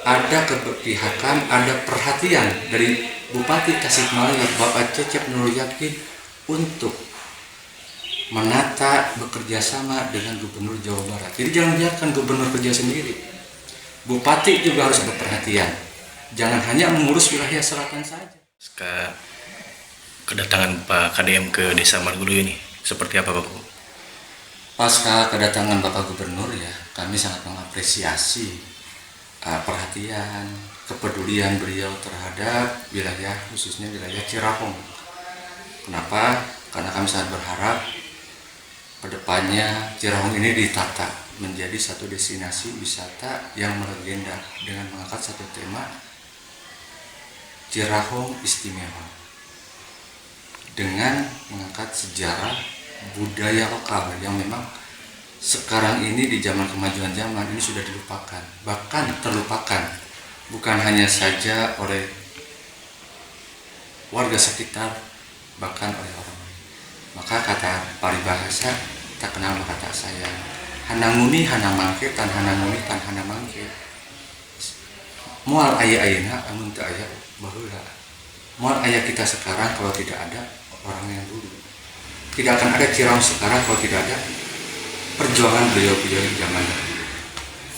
ada keberpihakan, ada perhatian dari Bupati Tasikmalaya Bapak Cecep Nurul Yakin untuk menata bekerja sama dengan Gubernur Jawa Barat. Jadi jangan biarkan gubernur kerja sendiri. Bupati juga harus berperhatian. Jangan hanya mengurus wilayah selatan saja. Kedatangan Pak KDM ke Desa Margulu ini seperti apa, Pak? Pasca kedatangan Bapak Gubernur ya, kami sangat mengapresiasi perhatian, kepedulian beliau terhadap wilayah, khususnya wilayah Cirahong. Kenapa? Karena kami sangat berharap kedepannya Cirahong ini ditata menjadi satu destinasi wisata yang melegenda dengan mengangkat satu tema Cirahong Istimewa, dengan mengangkat sejarah budaya lokal yang memang sekarang ini di zaman kemajuan zaman ini sudah dilupakan, bahkan terlupakan, bukan hanya saja oleh warga sekitar, bahkan oleh orang lain. Maka kata paribahasa tak kenal maka tak sayang. Hananguni hana mangke tan hananguni tan hana mangke. Moal aya ayeuna amun teu aya baheula. Moal aya kita sekarang kalau tidak ada orang yang dulu. Tidak akan ada Cirahong sekarang kalau tidak ada perjuangan beliau-beliau di zaman dahulu.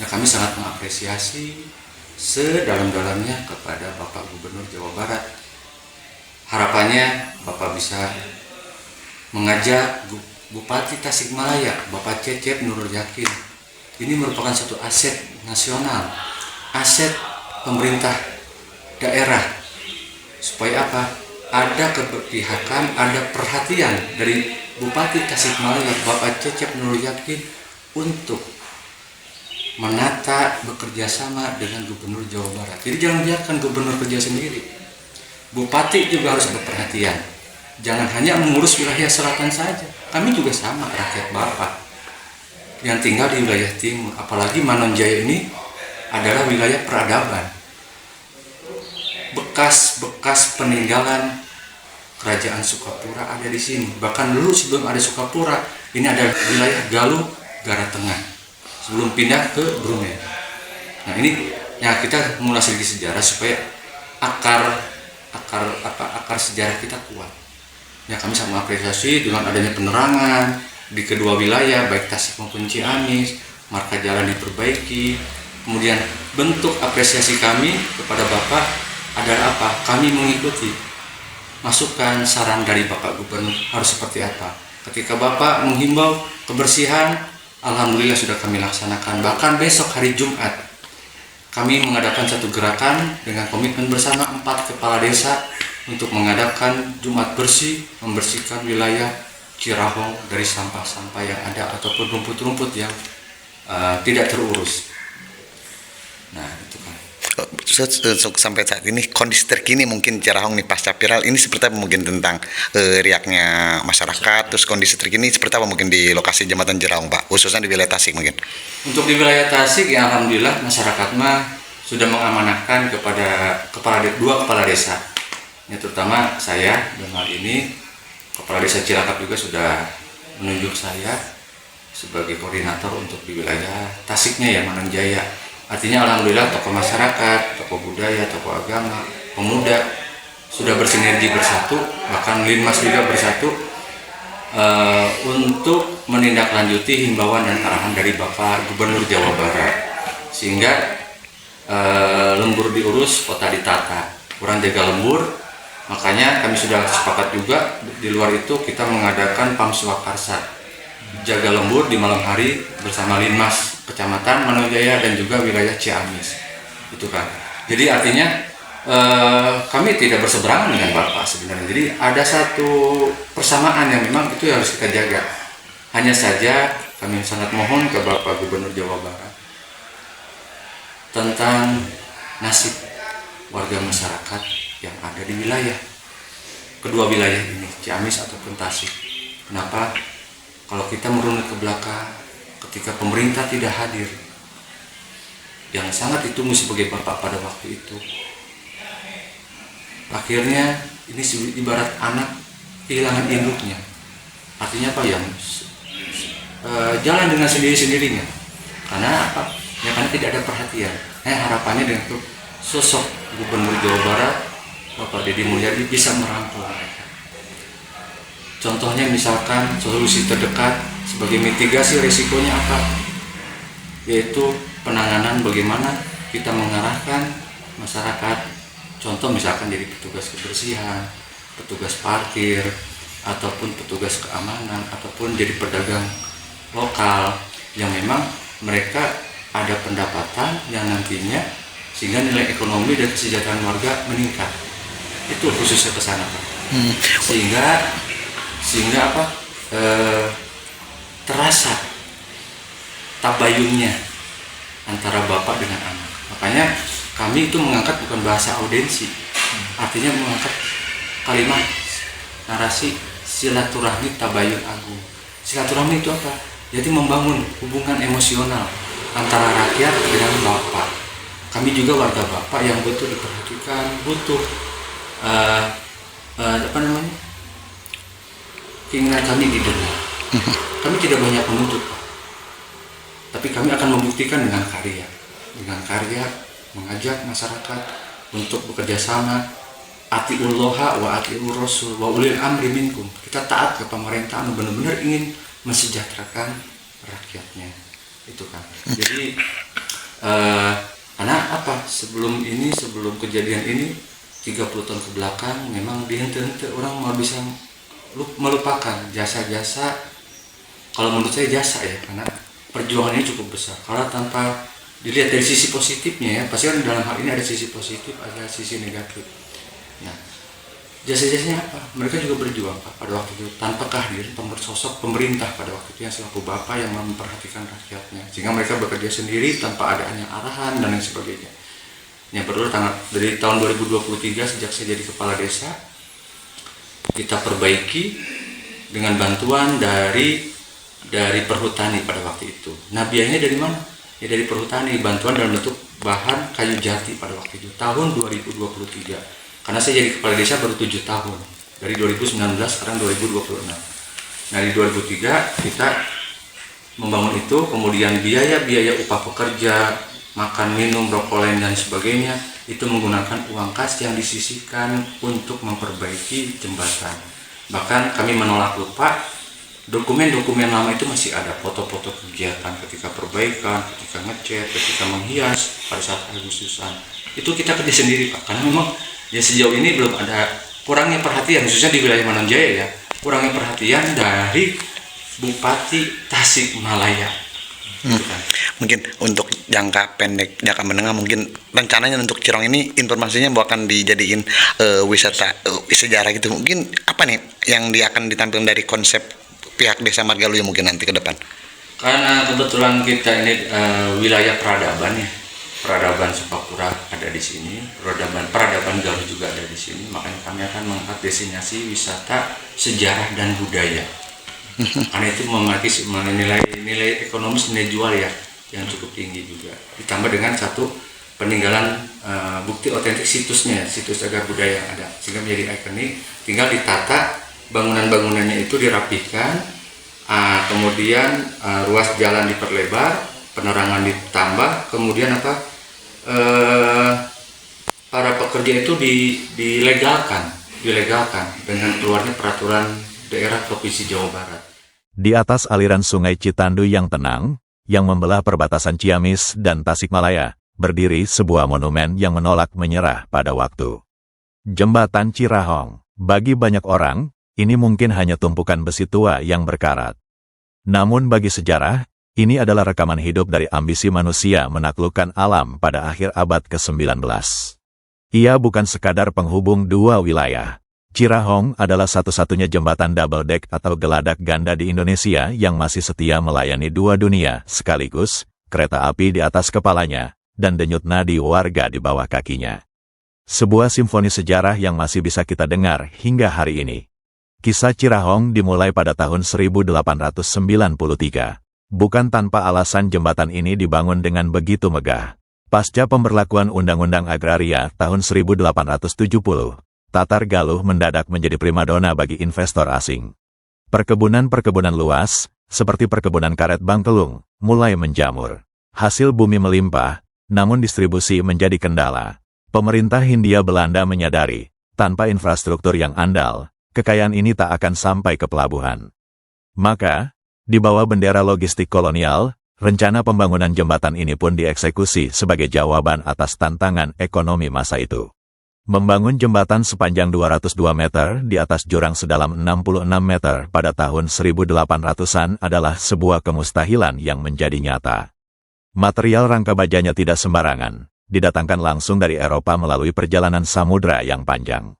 Nah, kami sangat mengapresiasi sedalam-dalamnya kepada Bapak Gubernur Jawa Barat. Harapannya Bapak bisa mengajak Bupati Tasikmalaya, Bapak Cecep Nurul Yakin. Ini merupakan satu aset nasional, aset pemerintah daerah. Supaya apa? Ada keberpihakan, ada perhatian dari Bupati Tasikmalaya Bapak Cecep Nurul Yakin untuk menata bekerja sama dengan Gubernur Jawa Barat. Jadi jangan biarkan gubernur kerja sendiri. Bupati juga harus berperhatian. Jangan hanya mengurus wilayah selatan saja. Kami juga sama, rakyat Bapak yang tinggal di wilayah timur. Apalagi Manonjaya ini adalah wilayah peradaban. Bekas-bekas peninggalan Kerajaan Sukapura ada di sini. Bahkan dulu sebelum ada Sukapura, ini ada wilayah Galuh, Gara Tengah. Sebelum pindah ke Brunei. Nah ini, ya kita mulai segi sejarah supaya akar sejarah kita kuat. Ya kami sangat mengapresiasi dengan adanya penerangan di kedua wilayah, baik Tasik maupun Ciamis, marka jalan diperbaiki. Kemudian bentuk apresiasi kami kepada Bapak adalah apa? Kami mengikuti masukan saran dari Bapak Gubernur harus seperti apa. Ketika Bapak menghimbau kebersihan, alhamdulillah sudah kami laksanakan. Bahkan besok hari Jumat kami mengadakan satu gerakan dengan komitmen bersama 4 kepala desa untuk mengadakan Jumat bersih, membersihkan wilayah Cirahong dari sampah-sampah yang ada ataupun rumput-rumput yang tidak terurus. Nah itu kan. Sampai saat ini kondisi terkini mungkin Cirahong nih pasca viral ini seperti apa mungkin tentang riaknya masyarakat, terus kondisi terkini seperti apa mungkin di lokasi Jembatan Cirahong, Pak, khususnya di wilayah Tasik mungkin. Untuk di wilayah Tasik ya alhamdulillah masyarakat mah sudah mengamanahkan kepada dua kepala desa. Ya, terutama saya dan hal ini kepala desa Cilacap juga sudah menunjuk saya sebagai koordinator untuk di wilayah Tasiknya ya, Manonjaya. Artinya alhamdulillah tokoh masyarakat, tokoh budaya, tokoh agama, pemuda sudah bersinergi bersatu, bahkan Linmas juga bersatu untuk menindaklanjuti himbauan dan arahan dari Bapak Gubernur Jawa Barat, sehingga lembur diurus, kota ditata, kurang jaga lembur. Makanya kami sudah sepakat juga di luar itu kita mengadakan Pamswakarsa, jaga lembur di malam hari bersama Linmas Kecamatan Manonjaya dan juga wilayah Ciamis, itu kan. Jadi artinya kami tidak berseberangan dengan Bapak sebenarnya. Jadi ada satu persamaan yang memang itu harus kita jaga. Hanya saja kami sangat mohon ke Bapak Gubernur Jawa Barat tentang nasib warga masyarakat yang ada di wilayah kedua wilayah ini, Ciamis ataupun Tasik. Kenapa? Kalau kita merunut ke belakang, ketika pemerintah tidak hadir, yang sangat ditunggu sebagai Bapak pada waktu itu, akhirnya ini ibarat anak kehilangan induknya. Artinya apa? Yang jalan dengan sendiri-sendirinya. Karena apa? ya karena tidak ada perhatian. Harapannya dengan sosok Gubernur Jawa Barat Bapak Deddy Mulyadi bisa merangkul mereka. Contohnya misalkan solusi terdekat sebagai mitigasi risikonya apa, yaitu penanganan bagaimana kita mengarahkan masyarakat, contoh misalkan jadi petugas kebersihan, petugas parkir, ataupun petugas keamanan, ataupun jadi pedagang lokal yang memang mereka ada pendapatan yang nantinya sehingga nilai ekonomi dan kesejahteraan warga meningkat. Itu khususnya ke sana, Pak. Sehingga apa? Terasa tabayunnya antara bapak dengan anak. Makanya kami itu mengangkat bukan bahasa audensi, artinya mengangkat kalimat narasi silaturahmi tabayun agung. Silaturahmi itu apa? Jadi membangun hubungan emosional antara rakyat dengan bapak. Kami juga warga bapak yang butuh diperhatikan, butuh keinginan kami didengar. Kami tidak banyak menuntut, Pak. Tapi kami akan membuktikan dengan karya. Dengan karya mengajak masyarakat untuk bekerja sama. Atiullaha wa atiur rasul wa ulil amri minkum. Kita taat ke pemerintahan, benar-benar ingin mensejahterakan rakyatnya. Itu kan. Jadi karena apa? Sebelum kejadian ini 30 tahun ke belakang memang dihenti-henti orang mau bisa melupakan jasa-jasa. Kalau menurut saya jasa ya, karena perjuangannya cukup besar. Kalau tanpa dilihat dari sisi positifnya ya, pasti kan dalam hal ini ada sisi positif, ada sisi negatif. Nah, jasa-jasanya apa? Mereka juga berjuang, Pak, pada waktu itu tanpa kehadiran sosok pemerintah pada waktu itu yang selaku bapak yang memperhatikan rakyatnya, sehingga mereka bekerja sendiri tanpa adanya arahan dan lain sebagainya. Yang berulang dari tahun 2023 sejak saya jadi kepala desa, kita perbaiki dengan bantuan dari perhutani pada waktu itu. Nah, biayanya dari mana? Ya dari perhutani, bantuan dalam bentuk bahan kayu jati pada waktu itu tahun 2023. Karena saya jadi kepala desa baru 7 tahun, dari 2019 sekarang 2026. Nah, di 2003 kita membangun itu, kemudian biaya upah pekerja, makan, minum, rokok lain dan sebagainya itu menggunakan uang kas yang disisihkan untuk memperbaiki jembatan. Bahkan kami menolak lupa, dokumen-dokumen lama itu masih ada, foto-foto kegiatan ketika perbaikan, ketika ngecat, ketika menghias pada saat Agustusan. Itu kita kerja sendiri, Pak, karena memang ya sejauh ini belum ada, kurangnya perhatian khususnya di wilayah Manonjaya ya, kurangnya perhatian dari Bupati Tasikmalaya. Mungkin untuk jangka pendek, jangka menengah, mungkin rencananya untuk Cirehong ini informasinya akan dijadiin wisata sejarah gitu. Mungkin apa nih yang akan ditampilkan dari konsep pihak Desa Margaluyu mungkin nanti ke depan? Karena kebetulan kita ini wilayah peradaban ya, peradaban Sukapura ada di sini, peradaban Galuh juga ada di sini, makanya kami akan mengangkat destinasi wisata sejarah dan budaya. Karena itu memiliki nilai ekonomis, nilai jual ya yang cukup tinggi juga, ditambah dengan satu peninggalan bukti otentik situsnya, situs cagar budaya yang ada, sehingga menjadi ikonik. Tinggal ditata bangunan-bangunannya itu dirapihkan, kemudian ruas jalan diperlebar, penerangan ditambah, kemudian para pekerja itu dilegalkan dengan keluarnya peraturan daerah Provinsi Jawa Barat. Di atas aliran Sungai Citandu yang tenang, yang membelah perbatasan Ciamis dan Tasikmalaya, berdiri sebuah monumen yang menolak menyerah pada waktu. Jembatan Cirehong. Bagi banyak orang, ini mungkin hanya tumpukan besi tua yang berkarat. Namun bagi sejarah, ini adalah rekaman hidup dari ambisi manusia menaklukkan alam pada akhir abad ke-19. Ia bukan sekadar penghubung dua wilayah. Cirehong adalah satu-satunya jembatan double deck atau geladak ganda di Indonesia yang masih setia melayani dua dunia sekaligus, kereta api di atas kepalanya, dan denyut nadi warga di bawah kakinya. Sebuah simfoni sejarah yang masih bisa kita dengar hingga hari ini. Kisah Cirehong dimulai pada tahun 1893. Bukan tanpa alasan jembatan ini dibangun dengan begitu megah. Pasca pemberlakuan Undang-Undang Agraria tahun 1870, Tatar Galuh mendadak menjadi primadona bagi investor asing. Perkebunan-perkebunan luas, seperti perkebunan karet Bangkelung, mulai menjamur. Hasil bumi melimpah, namun distribusi menjadi kendala. Pemerintah Hindia Belanda menyadari, tanpa infrastruktur yang andal, kekayaan ini tak akan sampai ke pelabuhan. Maka, di bawah bendera logistik kolonial, rencana pembangunan jembatan ini pun dieksekusi sebagai jawaban atas tantangan ekonomi masa itu. Membangun jembatan sepanjang 202 meter di atas jurang sedalam 66 meter pada tahun 1800-an adalah sebuah kemustahilan yang menjadi nyata. Material rangka bajanya tidak sembarangan, didatangkan langsung dari Eropa melalui perjalanan samudra yang panjang.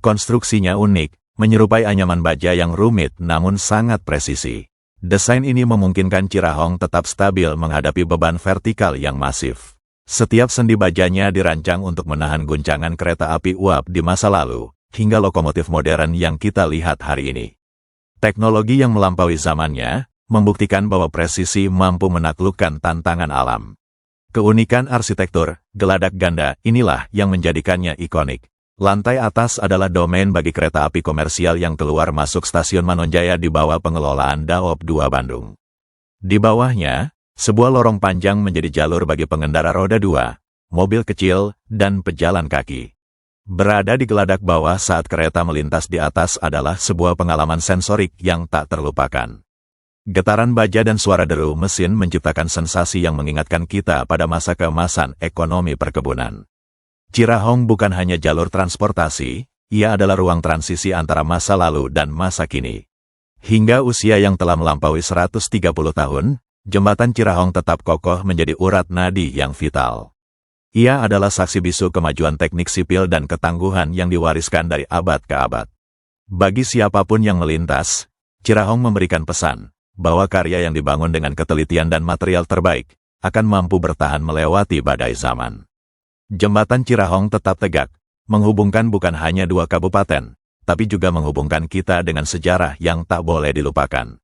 Konstruksinya unik, menyerupai anyaman baja yang rumit namun sangat presisi. Desain ini memungkinkan Cirahong tetap stabil menghadapi beban vertikal yang masif. Setiap sendi bajanya dirancang untuk menahan guncangan kereta api uap di masa lalu, hingga lokomotif modern yang kita lihat hari ini. Teknologi yang melampaui zamannya, membuktikan bahwa presisi mampu menaklukkan tantangan alam. Keunikan arsitektur, geladak ganda, inilah yang menjadikannya ikonik. Lantai atas adalah domain bagi kereta api komersial yang keluar masuk stasiun Manonjaya di bawah pengelolaan Daop 2 Bandung. Di bawahnya, sebuah lorong panjang menjadi jalur bagi pengendara roda 2, mobil kecil, dan pejalan kaki. Berada di geladak bawah saat kereta melintas di atas adalah sebuah pengalaman sensorik yang tak terlupakan. Getaran baja dan suara deru mesin menciptakan sensasi yang mengingatkan kita pada masa keemasan ekonomi perkebunan. Cirahong bukan hanya jalur transportasi, ia adalah ruang transisi antara masa lalu dan masa kini. Hingga usia yang telah melampaui 130 tahun, jembatan Cirahong tetap kokoh menjadi urat nadi yang vital. Ia adalah saksi bisu kemajuan teknik sipil dan ketangguhan yang diwariskan dari abad ke abad. Bagi siapapun yang melintas, Cirahong memberikan pesan bahwa karya yang dibangun dengan ketelitian dan material terbaik akan mampu bertahan melewati badai zaman. Jembatan Cirahong tetap tegak, menghubungkan bukan hanya dua kabupaten, tapi juga menghubungkan kita dengan sejarah yang tak boleh dilupakan.